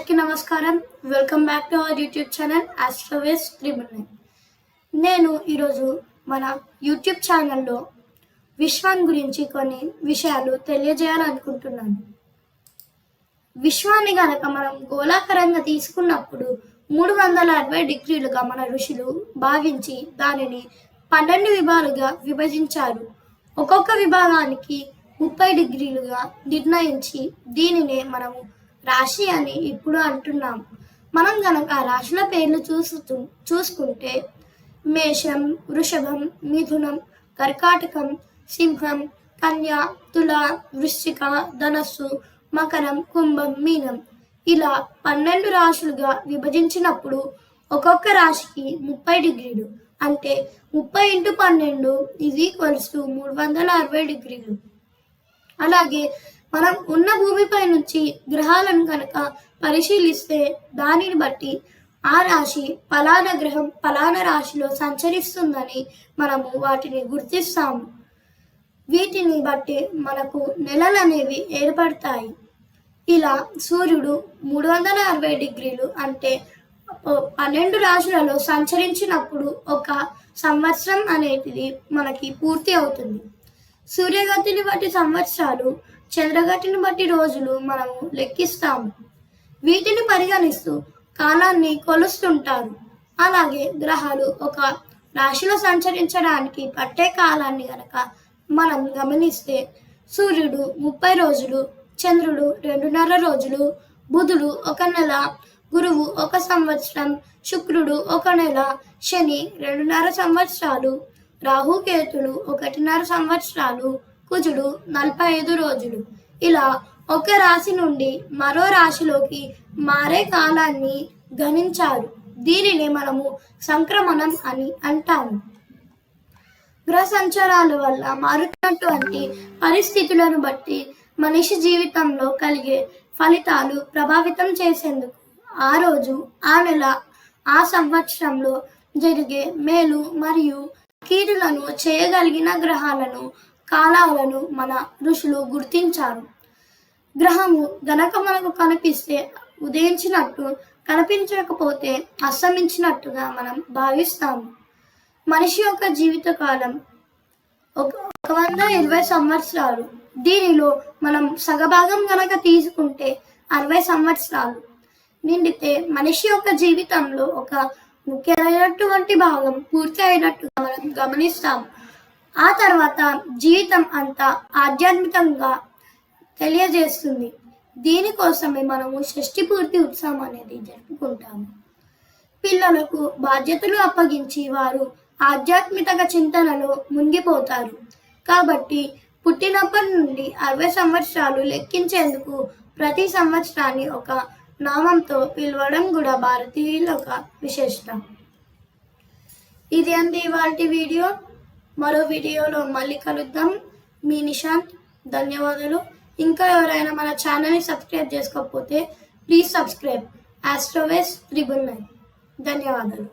అందరికీ నమస్కారం. Welcome back to our YouTube channel Astroways 319. నేను ఈరోజు మన యూట్యూబ్ ఛానల్లో విశ్వం గురించి కొన్ని విషయాలు తెలియజేయాలనుకుంటున్నాను. విశ్వాన్ని గనక మనం గోళాకారంగా తీసుకున్నప్పుడు 360 డిగ్రీలుగా మన ఋషులు భావించి దానిని 12 విభాగాలుగా విభజించారు. ఒక్కొక్క విభాగానికి 30 డిగ్రీలుగా నిర్ణయించి దీనినే మనము రాశి అని ఇప్పుడు అంటున్నాం. మనం గనక రాశుల పేర్లు చూసుకుంటే మేషం, వృషభం, మిథునం, కర్కాటకం, సింహం, కన్య, తుల, వృశ్చిక, ధనస్సు, మకరం, కుంభం, మీనం ఇలా 12 రాశులుగా విభజించినప్పుడు ఒక్కొక్క రాశికి 30 డిగ్రీలు అంటే 30 × 12 = 360 డిగ్రీలు. అలాగే మనం ఉన్న భూమిపై నుంచి గ్రహాలను కనుక పరిశీలిస్తే దానిని బట్టి ఆ రాశి ఫలానా గ్రహం ఫలానా రాశిలో సంచరిస్తుందని మనము వాటిని గుర్తిస్తాము. వీటిని బట్టి మనకు నెలలు అనేవి ఏర్పడతాయి. ఇలా సూర్యుడు 360 డిగ్రీలు అంటే 12 రాశులలో సంచరించినప్పుడు ఒక సంవత్సరం అనేది మనకి పూర్తి అవుతుంది. సూర్యగతిని బట్టి సంవత్సరాలు, చంద్రగతిని బట్టి రోజులు మనము లెక్కిస్తాము. వీటిని పరిగణిస్తూ కాలాన్ని కొలుస్తుంటారు. అలాగే గ్రహాలు ఒక రాశిలో సంచరించడానికి పట్టే కాలాన్ని గనక మనం గమనిస్తే సూర్యుడు 30 రోజులు, చంద్రుడు 2.5 రోజులు, బుధుడు 1 నెల, గురువు 1 సంవత్సరం, శుక్రుడు 1 నెల, శని 2.5 సంవత్సరాలు, రాహుకేతులు 1.5 సంవత్సరాలు, కుజుడు 45 రోజులు. ఇలా ఒక రాశి నుండి మరో రాశిలోకి మారే కాలాన్ని గణించారు. దీనిని మనము సంక్రమణం అని అంటాము. గ్రహ సంచారాల వల్ల మారుతున్నటువంటి పరిస్థితులను బట్టి మనిషి జీవితంలో కలిగే ఫలితాలు ప్రభావితం చేసేందుకు ఆ రోజు, ఆ నెల, ఆ సంవత్సరంలో జరిగే మేలు మరియు కీడులను చేయగలిగిన గ్రహాలను, కాలాలను మన ఋషులు గుర్తించారు. గ్రహము గనక మనకు కనిపిస్తే ఉదయించినట్టు, కనిపించకపోతే అస్తమించినట్టుగా మనం భావిస్తాము. మనిషి యొక్క జీవితకాలం 120 సంవత్సరాలు. దీనిలో మనం సగభాగం గనక తీసుకుంటే 60 సంవత్సరాలు నిండితే మనిషి యొక్క జీవితంలో ఒక ముఖ్యమైనటువంటి భాగం పూర్తి అయినట్టుగా మనం గమనిస్తాం. ఆ తర్వాత జీవితం అంతా ఆధ్యాత్మికంగా తెలియజేస్తుంది. దీనికోసమే మనము షష్ఠి పూర్తి ఉత్సవం అనేది జరుపుకుంటాము. పిల్లలకు బాధ్యతలు అప్పగించి వారు ఆధ్యాత్మిక చింతనలో మునిగిపోతారు. కాబట్టి పుట్టినప్పటి నుండి 60 సంవత్సరాలు లెక్కించేందుకు ప్రతి సంవత్సరాన్ని ఒక నామంతో పిలవడం కూడా భారతీయుల ఒక విశేషం. ఇది అండి ఇవాల్టి వీడియో. మరో వీడియోలో మళ్ళీ కలుద్దాం. మీ నిశాంత్. ధన్యవాదాలు. ఇంకా ఎవరైనా మన ఛానల్ని సబ్స్క్రైబ్ చేసుకోకపోతే ప్లీజ్ సబ్స్క్రైబ్ ఆస్ట్రోవేస్ 319. ధన్యవాదాలు.